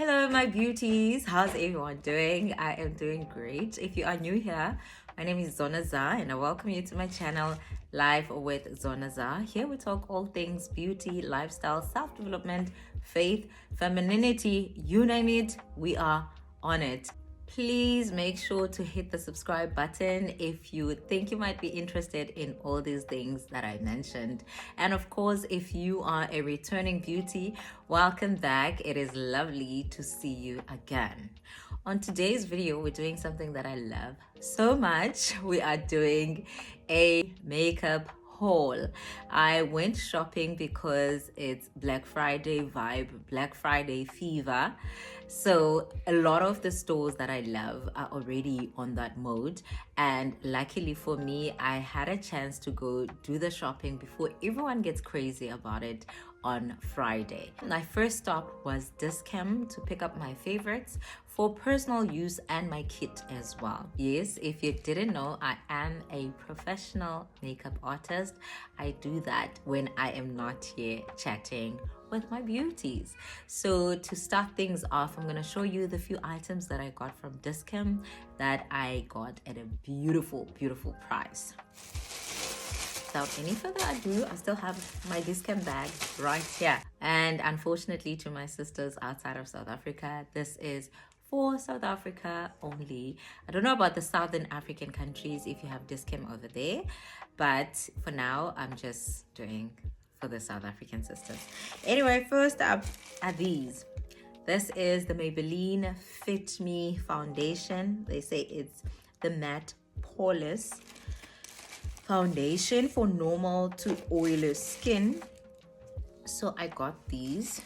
Hello, my beauties. How's everyone doing? I am doing great. If you are new here, my name is Zonaza and I welcome you to my channel, Live with Zonaza. Here we talk all things beauty, lifestyle, self-development, faith, femininity, you name it, we are on it. Please make sure to hit the subscribe button if you think you might be interested in all these things that I mentioned. And of course, if you are a returning beauty, welcome back. It is lovely to see you again. On today's video, we're doing something that I love so much. We are doing a makeup haul. I went shopping because it's Black Friday vibe, Black Friday fever. So a lot of the stores that I love are already on that mode. And luckily for me, I had a chance to go do the shopping before everyone gets crazy about it on Friday. My first stop was Dis-Chem to pick up my favorites for personal use and my kit as well. Yes, if you didn't know, I am a professional makeup artist. I do that when I am not here chatting with my beauties. So to start things off, I'm gonna show you the few items that I got from Dis-Chem that I got at a beautiful, beautiful price. Without any further ado, I still have my Dis-Chem bag right here. And unfortunately to my sisters outside of South Africa, this is for South Africa only. I don't know about the Southern African countries if you have Dis-Chem over there, but for now, I'm just doing for the South African sisters. Anyway, first up are these. This is the Maybelline Fit Me foundation. They say it's the matte poreless foundation for normal to oily skin. So I got these.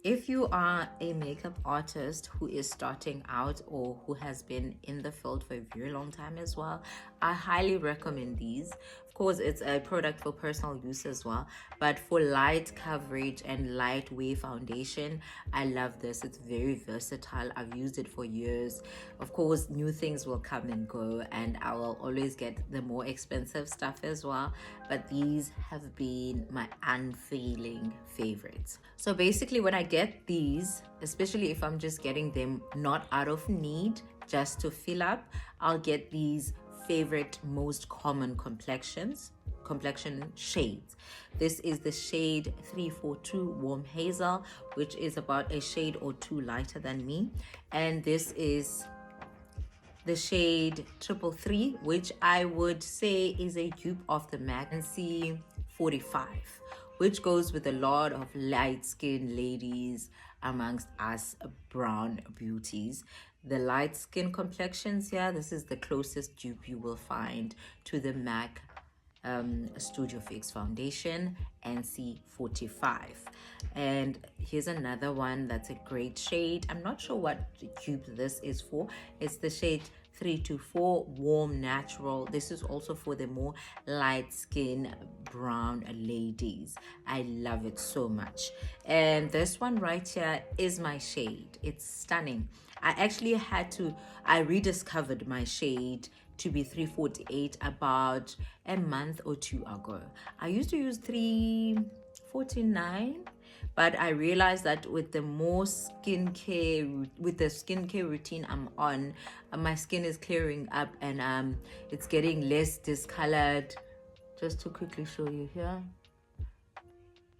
If you are a makeup artist who is starting out or who has been in the field for a very long time as well, I highly recommend these. Of course, it's a product for personal use as well, but for light coverage and light wear foundation, I love this. It's very versatile. I've used it for years. Of course, new things will come and go, and I will always get the more expensive stuff as well, but these have been my unfailing favorites. So basically, when I get these, especially if I'm just getting them not out of need, just to fill up, I'll get these favorite most common complexion shades. This is the shade 342 Warm Hazel, which is about a shade or two lighter than me, and this is the shade 333, which I would say is a dupe of the MAC 45, which goes with a lot of light skinned ladies amongst us brown beauties. The light skin complexions here, this is the closest dupe you will find to the MAC Studio Fix foundation NC45. And here's another one that's a great shade. I'm not sure what dupe this is for. It's the shade 324 Warm Natural. This is also for the more light skin brown ladies. I love it so much. And this one right here is my shade. It's stunning. I rediscovered my shade to be 348 about a month or two ago. I used to use 349, but I realized that with the skincare routine I'm on, my skin is clearing up and it's getting less discolored. Just to quickly show you here.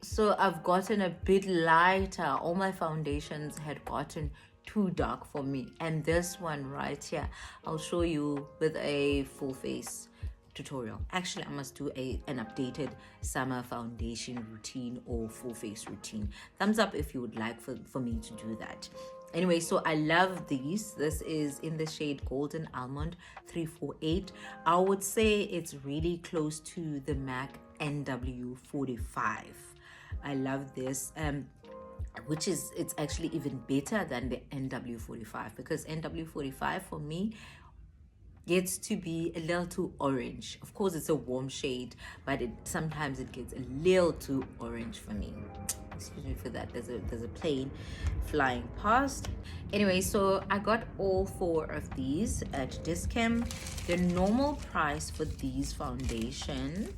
So I've gotten a bit lighter. All my foundations had gotten too dark for me, and this one right here I'll show you with a full face tutorial. Actually, I must do an updated summer foundation routine or full face routine. Thumbs up if you would like for me to do that. Anyway, so I love these. This is in the shade Golden Almond 348. I would say it's really close to the MAC NW45. I love this. It's actually even better than the NW45, because NW45 for me gets to be a little too orange. Of course, it's a warm shade, but sometimes it gets a little too orange for me. Excuse me for that. There's a plane flying past. Anyway, so I got all four of these at Dis-Chem. The normal price for these foundation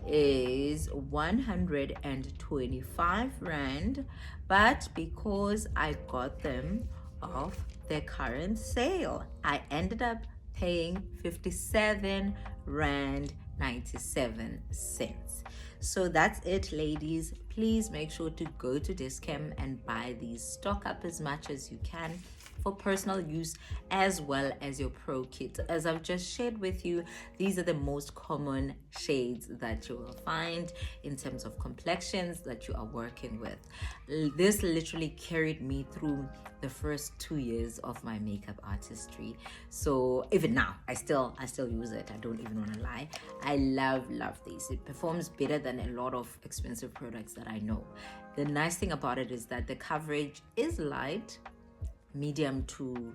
is 125 rand, but because I got them off their current sale, I ended up paying 57 rand 97 cents. So that's it, ladies. Please make sure to go to Dis-Chem and buy these. Stock up as much as you can for personal use as well as your pro kit. As I've just shared with you, these are the most common shades that you will find in terms of complexions that you are working with. This literally carried me through the first 2 years of my makeup artistry. So even now, I still use it. I don't even want to lie. I love these. It performs better than a lot of expensive products that I know. The nice thing about it is that the coverage is light, medium to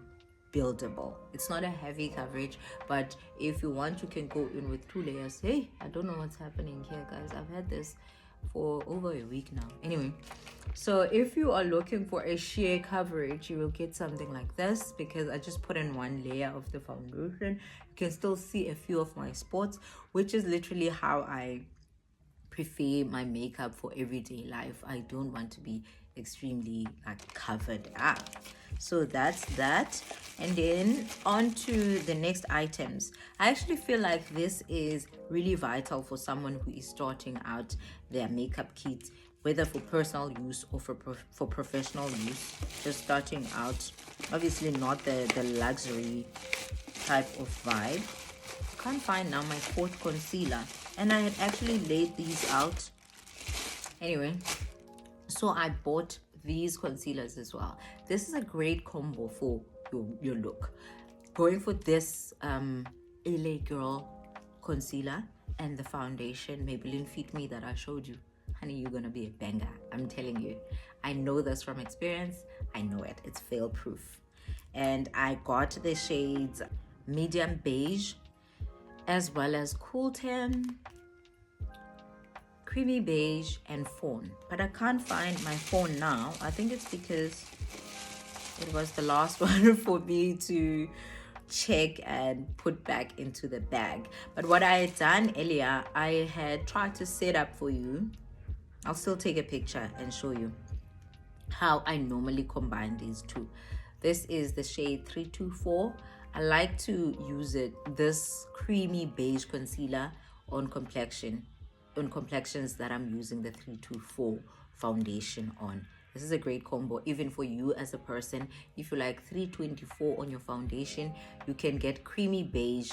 buildable. It's not a heavy coverage, but if you want, you can go in with 2 layers. Hey, I don't know what's happening here, guys. I've had this for over a week now. Anyway, so if you are looking for a sheer coverage, you will get something like this, because I just put in 1 layer of the foundation. You can still see a few of my spots, which is literally how I prefer my makeup for everyday life. I don't want to be extremely covered up. So that's that. And then on to the next items. I actually feel like this is really vital for someone who is starting out their makeup kit, whether for personal use or for professional use. Just starting out, obviously not the luxury type of vibe. I can't find now my 4th concealer, and I had actually laid these out anyway. So I bought these concealers as well. This is a great combo for your look. Going for this LA Girl concealer and the foundation Maybelline Fit Me that I showed you, honey, you're gonna be a banger. I'm telling you. I know this from experience. I know it. It's fail proof. And I got the shades medium beige as well as cool tan, creamy beige, and fawn. But I can't find my fawn now. I think it's because it was the last one for me to check and put back into the bag. But what I had done earlier, I had tried to set up for you. I'll still take a picture and show you how I normally combine these two. This is the shade 324. I like to use this creamy beige concealer on complexions that I'm using the 324 foundation on. This is a great combo even for you as a person. If you like 324 on your foundation, you can get creamy beige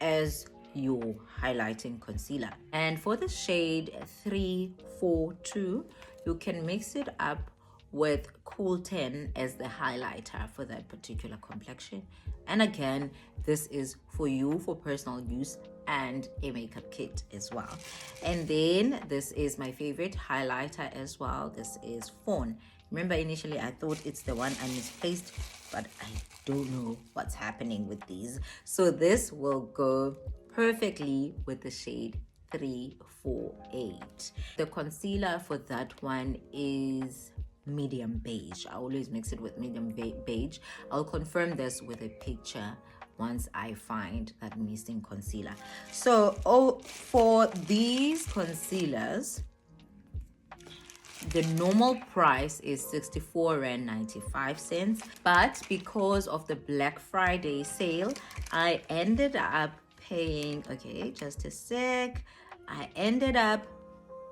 as your highlighting concealer. And for the shade 342, you can mix it up with Cool 10 as the highlighter for that particular complexion. And again, this is for you for personal use and a makeup kit as well. And then this is my favorite highlighter as well. This is Fawn. Remember, initially I thought it's the one I misplaced, but I don't know what's happening with these. So this will go perfectly with the shade 348. The concealer for that one is medium beige. I always mix it with medium beige. I'll confirm this with a picture once I find that missing concealer. So for these concealers, the normal price is 64 rand 95 cents, but because of the Black Friday sale, I ended up paying, okay, just a sec, I ended up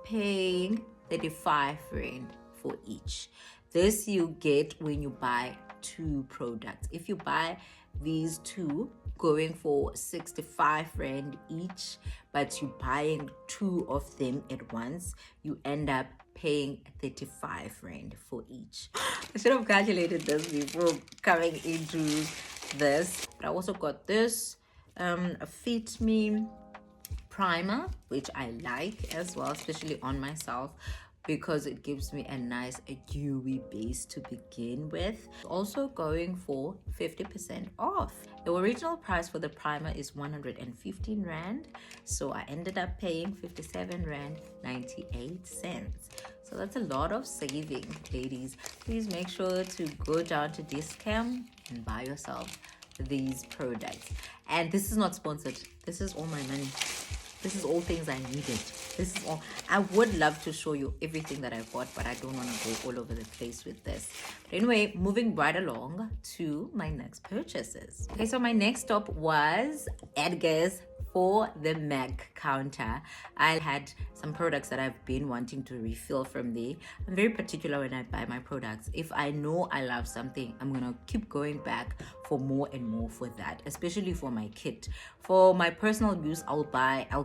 paying 35 rand for each. This you get when you buy 2 products. If you buy these 2, going for 65 rand each, but you buying 2 of them at once, you end up paying 35 rand for each. I should have calculated this before coming into this. But I also got this Fit Me primer, which I like as well, especially on myself, because it gives me a nice dewy base to begin with. Also going for 50% off. The original price for the primer is 115 rand, so I ended up paying 57 rand 98 cents. So that's a lot of saving, ladies. Please make sure to go down to Dis-Chem and buy yourself these products. And this is not sponsored. This is all my money. This is all things I needed. This is all. I would love to show you everything that I bought, but I don't want to go all over the place with this. But anyway, moving right along to my next purchases. Okay, so my next stop was Edgar's for the MAC counter. I had some products that I've been wanting to refill from there. I'm very particular when I buy my products. If I know I love something, I'm gonna keep going back for more and more for that, especially for my kit. For my personal use, I'll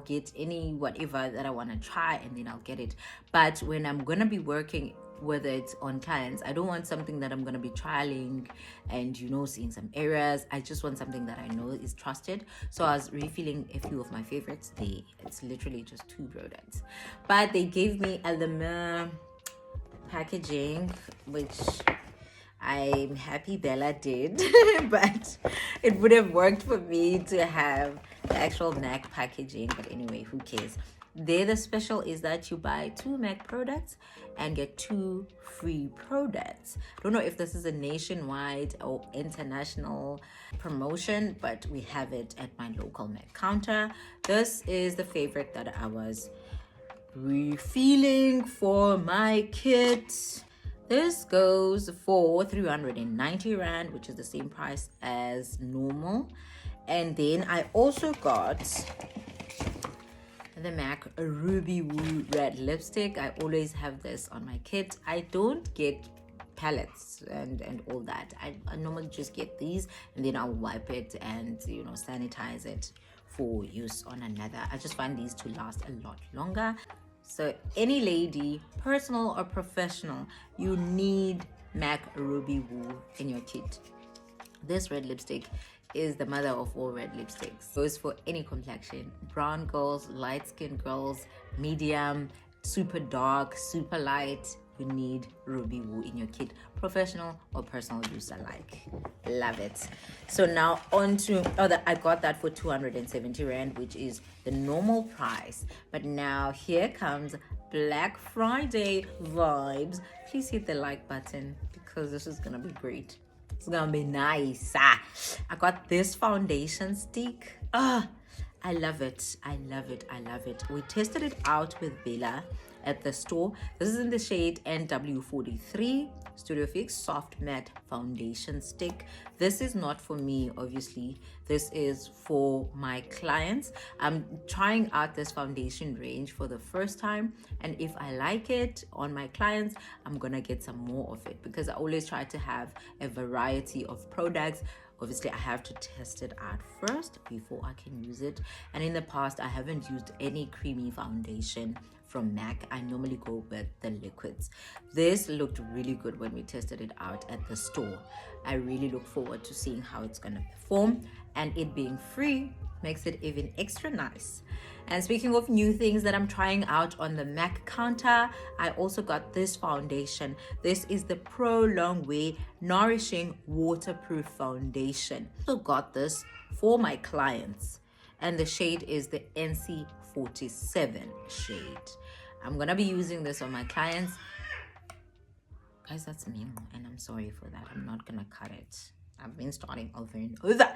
get any whatever that I want to try, and then I'll get it. But when I'm gonna be working with it on clients, I don't want something that I'm going to be trialing and seeing some errors. I just want something that I know is trusted. So I was refilling a few of my favorites there. It's literally just 2 products, but they gave me a Lemur packaging, which I'm happy Bella did. But it would have worked for me to have the actual MAC packaging. But anyway, who cares? There, the special is that you buy 2 MAC products and get 2 free products. I don't know if this is a nationwide or international promotion, but we have it at my local MAC counter. This is the favorite that I was refilling for my kit. This goes for 390 Rand, which is the same price as normal. And then I also got the MAC Ruby Woo Red Lipstick. I always have this on my kit. I don't get palettes and all that. I normally just get these, and then I'll wipe it and sanitize it for use on another. I just find these to last a lot longer. So any lady, personal or professional, you need MAC Ruby Woo in your kit. This red lipstick is the mother of all red lipsticks. Goes for any complexion: brown girls, light skinned girls, medium, super dark, super light. You need Ruby Woo in your kit, professional or personal use alike. Love it. So now on to I got that for 270 Rand, which is the normal price. But now here comes Black Friday vibes. Please hit the like button because this is gonna be great. It's gonna be nice. I got this foundation stick. I love it. I love it. I love it. We tested it out with Bella at the store. This is in the shade NW43 Studio Fix Soft Matte Foundation Stick. This is not for me, obviously. This is for my clients. I'm trying out this foundation range for the first time, and if I like it on my clients, I'm gonna get some more of it because I always try to have a variety of products. Obviously, I have to test it out first before I can use it. And in the past, I haven't used any creamy foundation from MAC. I normally go with the liquids. This looked really good when we tested it out at the store. I really look forward to seeing how it's going to perform, and it being free makes it even extra nice. And speaking of new things that I'm trying out on the MAC counter, I also got this foundation. This is the Pro Longwear Nourishing Waterproof Foundation. Also got this for my clients, and the shade is the NC47 shade. I'm gonna be using this on my clients. Guys, that's me, and I'm sorry for that. I'm not gonna cut it. I've been starting over and over.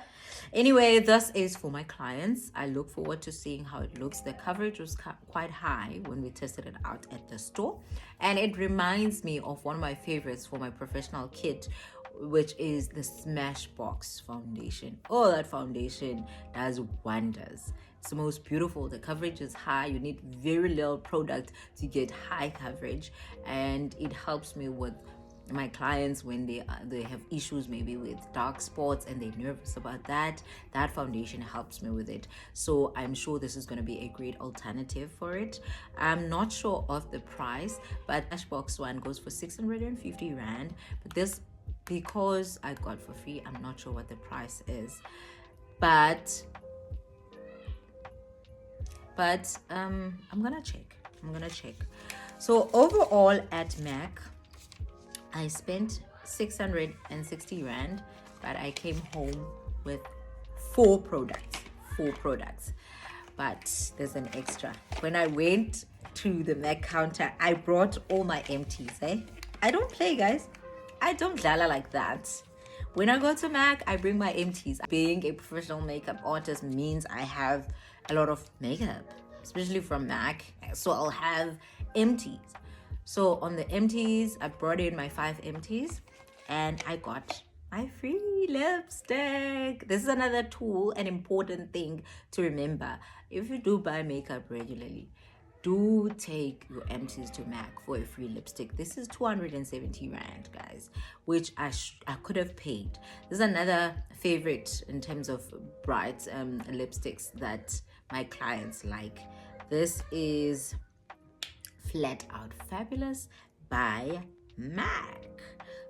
Anyway, this is for my clients. I look forward to seeing how it looks. The coverage was quite high when we tested it out at the store, and it reminds me of one of my favorites for my professional kit, which is the Smashbox foundation. Oh, that foundation does wonders. It's the most beautiful. The coverage is high. You need very little product to get high coverage, and it helps me with my clients when they have issues maybe with dark spots and they're nervous about that. That foundation helps me with it. So I'm sure this is going to be a great alternative for it. I'm not sure of the price, but Smashbox one goes for 650 Rand. But this, because I got for free, I'm not sure what the price is. But I'm gonna check. So overall at MAC, I spent 660 Rand, but I came home with 4 products. But there's an extra. When I went to the MAC counter, I brought all my empties. I don't play, guys. I don't lala like that. When I go to MAC, I bring my empties. Being a professional makeup artist means I have a lot of makeup. especially from MAC. So I'll have empties. So on the empties, I brought in my 5 empties and I got my free lipstick. This is another tool, an important thing to remember. If you do buy makeup regularly, do take your empties to MAC for a free lipstick. This is 270 Rand, guys, which I could have paid. This is another favorite in terms of bright lipsticks that my clients like. This is Flat Out Fabulous by MAC.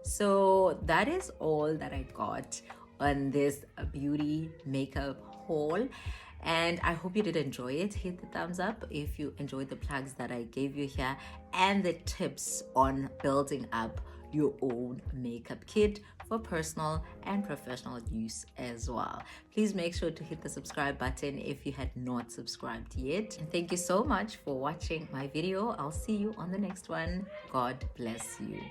So that is all that I got on this beauty makeup haul, and I hope you did enjoy it. Hit the thumbs up if you enjoyed the plugs that I gave you here and the tips on building up your own makeup kit for personal and professional use as well. Please make sure to hit the subscribe button if you had not subscribed yet. And thank you so much for watching my video. I'll see you on the next one. God bless you.